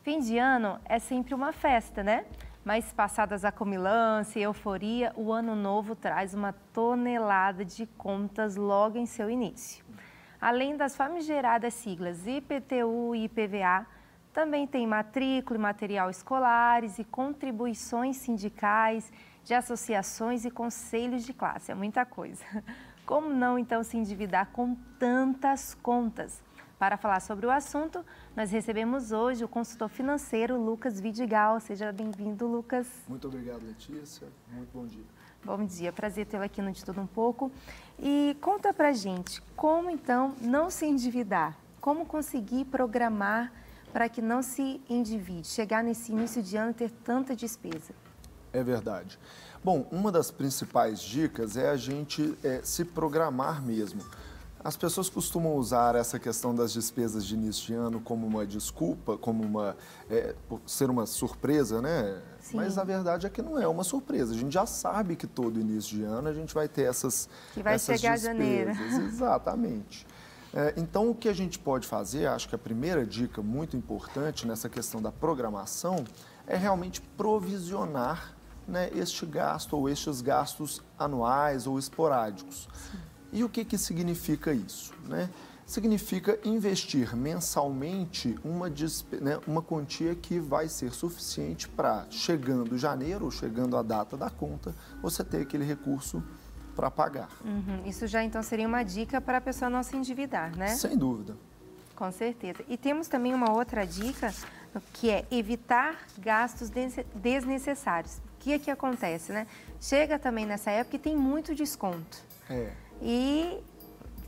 Fim de ano é sempre uma festa, né? Mas passadas a comilança e euforia, o ano novo traz uma tonelada de contas logo em seu início. Além das famigeradas siglas IPTU e IPVA, também tem matrícula e material escolares e contribuições sindicais, de associações e conselhos de classe. É muita coisa. Como não, então, se endividar com tantas contas? Para falar sobre o assunto, nós recebemos hoje o consultor financeiro Lucas Vidigal. Seja bem-vindo, Lucas. Muito obrigado, Letícia. Muito bom dia. Bom dia, prazer tê-lo aqui no De Tudo Um Pouco. E conta pra gente, como então não se endividar? Como conseguir programar para que não se endivide, chegar nesse início de ano e ter tanta despesa? É verdade. Bom, uma das principais dicas é a gente se programar mesmo. As pessoas costumam usar essa questão das despesas de início de ano como uma desculpa, como ser uma surpresa, né? Sim. Mas a verdade é que não é uma surpresa. A gente já sabe que todo início de ano a gente vai ter essas chegar despesas. Janeiro. Exatamente. Então, o que a gente pode fazer, acho que a primeira dica muito importante nessa questão da programação é realmente provisionar, né, este gasto ou estes gastos anuais ou esporádicos. Sim. E o que significa isso, né? Significa investir mensalmente uma quantia que vai ser suficiente para, chegando janeiro, ou chegando a data da conta, você ter aquele recurso para pagar. Isso já então seria uma dica para a pessoa não se endividar, né? Sem dúvida. Com certeza. E temos também uma outra dica, que é evitar gastos desnecessários. O que acontece, né? Chega também nessa época e tem muito desconto. E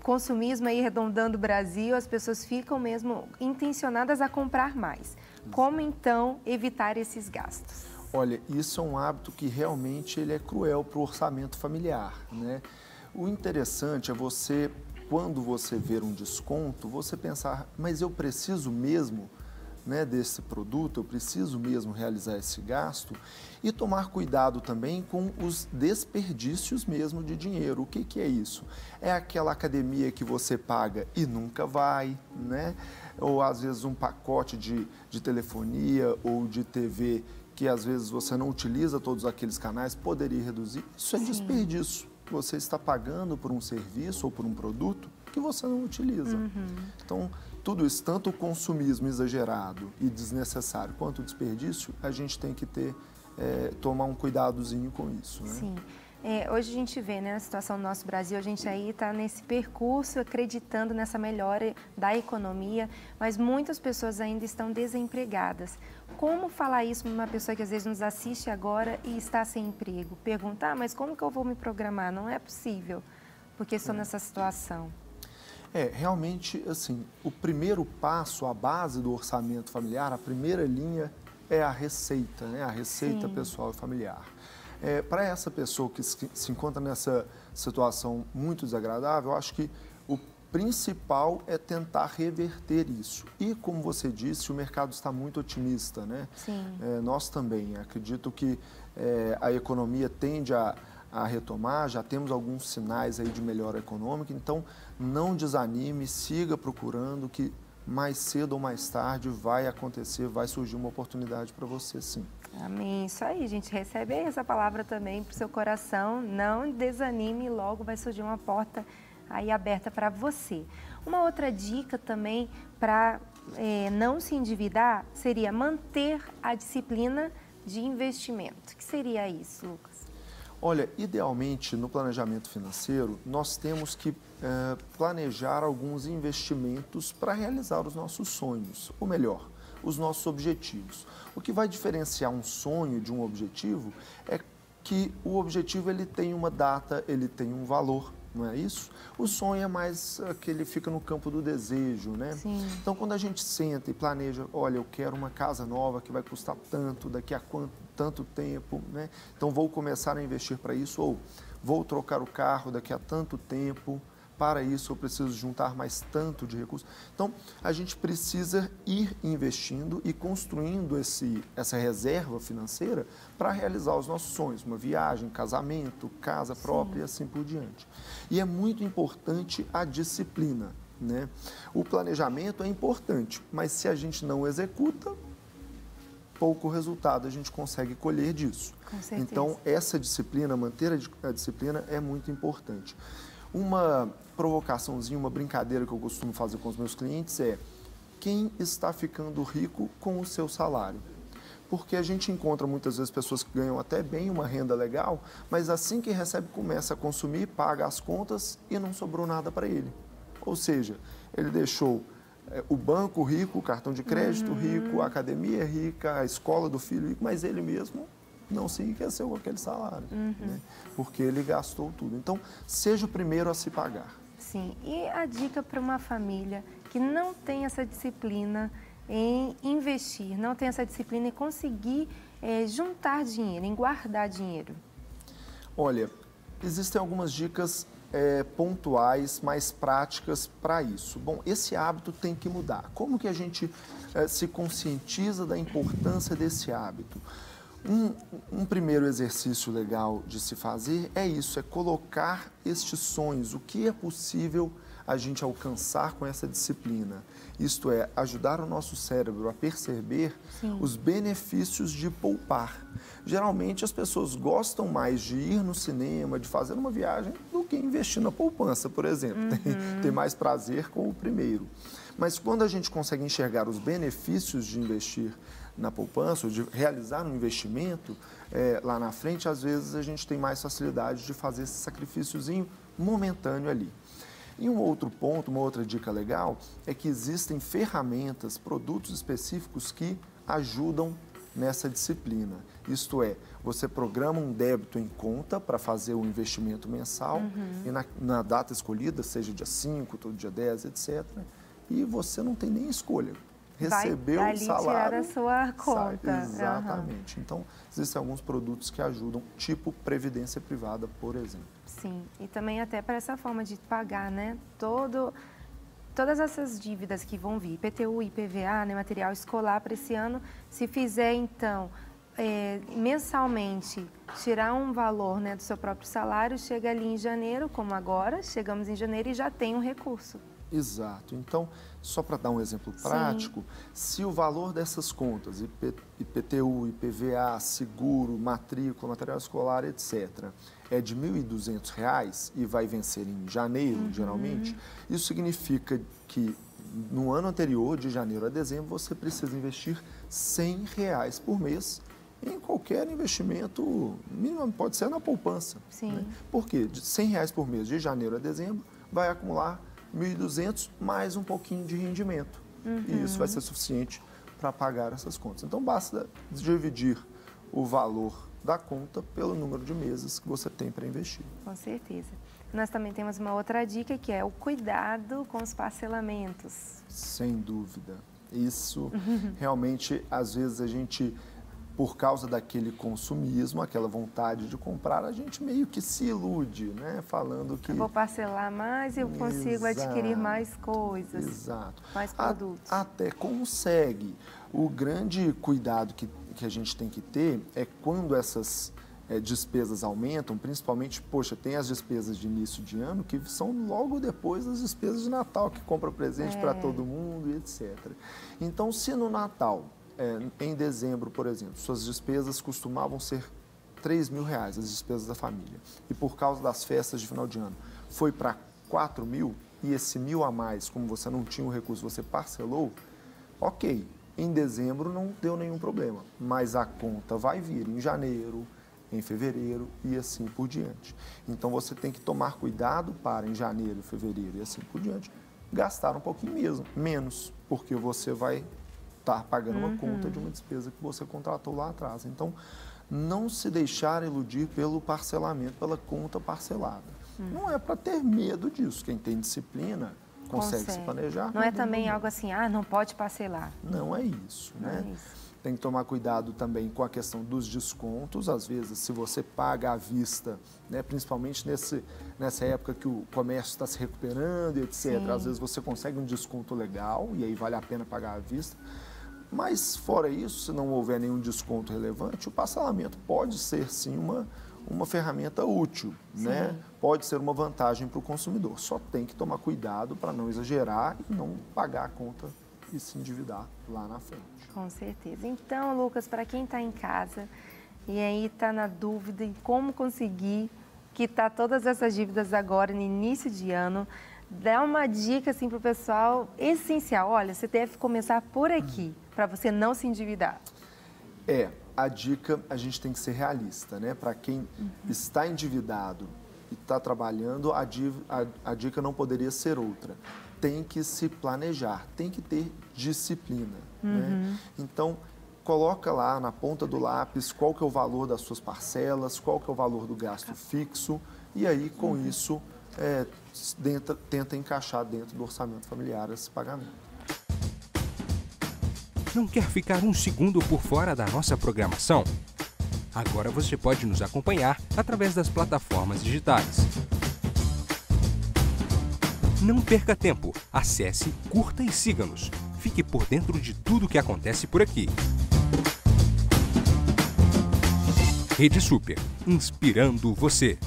consumismo aí arredondando o Brasil, as pessoas ficam mesmo intencionadas a comprar mais. Como então evitar esses gastos? Olha, isso é um hábito que realmente ele é cruel para o orçamento familiar, né? O interessante é você, quando você ver um desconto, você pensar, mas eu preciso mesmo, né, desse produto, eu preciso mesmo realizar esse gasto, e tomar cuidado também com os desperdícios mesmo de dinheiro. O que é isso? É aquela academia que você paga e nunca vai, né? Ou às vezes um pacote de telefonia ou de TV que às vezes você não utiliza todos aqueles canais, poderia reduzir. Isso é desperdício. Você está pagando por um serviço ou por um produto que você não utiliza. Então, tudo isso, tanto o consumismo exagerado e desnecessário quanto o desperdício, a gente tem que tomar um cuidadozinho com isso, né? Sim. Hoje a gente vê, né, na situação do nosso Brasil, a gente aí está nesse percurso acreditando nessa melhora da economia, mas muitas pessoas ainda estão desempregadas. Como falar isso para uma pessoa que às vezes nos assiste agora e está sem emprego? Perguntar, mas como que eu vou me programar? Não é possível, porque estou nessa situação. Realmente, assim, o primeiro passo, a base do orçamento familiar, a primeira linha é a receita, né? A receita pessoal e familiar. Para essa pessoa que se encontra nessa situação muito desagradável, eu acho que o principal é tentar reverter isso. E, como você disse, o mercado está muito otimista, né? Sim. Nós também. Acredito que a economia tende a retomar, já temos alguns sinais aí de melhora econômica, então não desanime, siga procurando que mais cedo ou mais tarde vai acontecer, vai surgir uma oportunidade para você, sim. Amém. Isso aí, gente. Recebe essa palavra também para o seu coração. Não desanime, logo vai surgir uma porta aí aberta para você. Uma outra dica também para não se endividar seria manter a disciplina de investimento. O que seria isso, Lucas? Olha, idealmente, no planejamento financeiro, nós temos que planejar alguns investimentos para realizar os nossos sonhos, ou melhor, os nossos objetivos. O que vai diferenciar um sonho de um objetivo é que o objetivo ele tem uma data, ele tem um valor, não é isso? O sonho é mais que ele fica no campo do desejo, né? Sim. Então, quando a gente senta e planeja, olha, eu quero uma casa nova que vai custar tanto, daqui a tanto tempo, né? Então, vou começar a investir para isso, ou vou trocar o carro daqui a tanto tempo, para isso eu preciso juntar mais tanto de recursos. Então, a gente precisa ir investindo e construindo essa reserva financeira para realizar os nossos sonhos, uma viagem, casamento, casa própria e assim por diante. E é muito importante a disciplina, né? O planejamento é importante, mas se a gente não executa, pouco resultado a gente consegue colher disso. Com certeza. Então, essa disciplina, manter a disciplina é muito importante. Uma provocaçãozinha, uma brincadeira que eu costumo fazer com os meus clientes é: quem está ficando rico com o seu salário? Porque a gente encontra muitas vezes pessoas que ganham até bem, uma renda legal, mas assim que recebe começa a consumir, paga as contas e não sobrou nada para ele. Ou seja, ele deixou o banco rico, o cartão de crédito rico, a academia rica, a escola do filho rico, mas ele mesmo não se enriqueceu com aquele salário, né? Porque ele gastou tudo. Então, seja o primeiro a se pagar. Sim, e a dica para uma família que não tem essa disciplina em investir, não tem essa disciplina em conseguir juntar dinheiro, em guardar dinheiro? Olha, existem algumas dicas pontuais, mais práticas para isso. Bom, esse hábito tem que mudar. Como que a gente se conscientiza da importância desse hábito? Um primeiro exercício legal de se fazer é isso, é colocar estes sonhos, o que é possível a gente alcançar com essa disciplina. Isto é, ajudar o nosso cérebro a perceber os benefícios de poupar. Geralmente as pessoas gostam mais de ir no cinema, de fazer uma viagem, do que investir na poupança, por exemplo. Tem mais prazer com o primeiro. Mas quando a gente consegue enxergar os benefícios de investir na poupança, ou de realizar um investimento lá na frente, às vezes a gente tem mais facilidade de fazer esse sacrifíciozinho momentâneo ali. E um outro ponto, uma outra dica legal, é que existem ferramentas, produtos específicos que ajudam nessa disciplina. Isto é, você programa um débito em conta para fazer o investimento mensal e na data escolhida, seja dia 5, todo dia 10, etc. E você não tem nem escolha. Recebeu o salário, tirar da sua conta. Sai. Exatamente. Então, existem alguns produtos que ajudam, tipo previdência privada, por exemplo. Sim, e também até para essa forma de pagar, né? Todas essas dívidas que vão vir, IPTU, IPVA, né? Material escolar para esse ano, se fizer, então, mensalmente, tirar um valor, né, do seu próprio salário, chega ali em janeiro, como agora, chegamos em janeiro e já tem um recurso. Exato. Então, só para dar um exemplo prático, se o valor dessas contas, IPTU, IPVA, seguro, matrícula, material escolar, etc., é de R$ 1.200 e vai vencer em janeiro, geralmente, isso significa que no ano anterior, de janeiro a dezembro, você precisa investir R$ 100 por mês em qualquer investimento, mínimo, pode ser na poupança. Sim. Né? Por quê? De R$ 100 por mês, de janeiro a dezembro, vai acumular 1.200 mais um pouquinho de rendimento. E isso vai ser suficiente para pagar essas contas. Então, basta dividir o valor da conta pelo número de meses que você tem para investir. Com certeza. Nós também temos uma outra dica, que é o cuidado com os parcelamentos. Sem dúvida. Isso realmente, às vezes, a gente, por causa daquele consumismo, aquela vontade de comprar, a gente meio que se ilude, né? Falando que... Eu vou parcelar mais e eu consigo adquirir mais coisas. Exato. Mais produtos. Até consegue. O grande cuidado que a gente tem que ter é quando essas despesas aumentam, principalmente, poxa, tem as despesas de início de ano que são logo depois das despesas de Natal, que compra presente para todo mundo e etc. Então, se no Natal... em dezembro, por exemplo, suas despesas costumavam ser R$3.000, as despesas da família. E por causa das festas de final de ano, foi para R$4.000 e esse 1.000 a mais, como você não tinha o recurso, você parcelou, ok, em dezembro não deu nenhum problema, mas a conta vai vir em janeiro, em fevereiro e assim por diante. Então você tem que tomar cuidado para em janeiro, fevereiro e assim por diante, gastar um pouquinho menos, porque você vai estar pagando uma conta de uma despesa que você contratou lá atrás. Então, não se deixar iludir pelo parcelamento, pela conta parcelada. Não é para ter medo disso. Quem tem disciplina consegue se planejar. Não é também algo assim, não pode parcelar. Não é isso, né? É isso. Tem que tomar cuidado também com a questão dos descontos. Às vezes, se você paga à vista, né, principalmente nessa época que o comércio está se recuperando e etc., Sim. às vezes você consegue um desconto legal e aí vale a pena pagar à vista. Mas, fora isso, se não houver nenhum desconto relevante, o parcelamento pode ser, sim, uma ferramenta útil, né? Pode ser uma vantagem para o consumidor. Só tem que tomar cuidado para não exagerar e não pagar a conta e se endividar lá na frente. Com certeza. Então, Lucas, para quem está em casa e aí está na dúvida em como conseguir quitar todas essas dívidas agora no início de ano, dá uma dica assim para o pessoal essencial. Olha, você deve começar por aqui para você não se endividar. A dica, a gente tem que ser realista, né? Para quem está endividado e está trabalhando, a dica não poderia ser outra. Tem que se planejar, tem que ter disciplina, né? Então, coloca lá na ponta do lápis qual que é o valor das suas parcelas, qual que é o valor do gasto fixo, e aí, com isso, tenta encaixar dentro do orçamento familiar esse pagamento. Não quer ficar um segundo por fora da nossa programação? Agora você pode nos acompanhar através das plataformas digitais. Não perca tempo, acesse, curta e siga-nos. Fique por dentro de tudo o que acontece por aqui. Rede Super, inspirando você.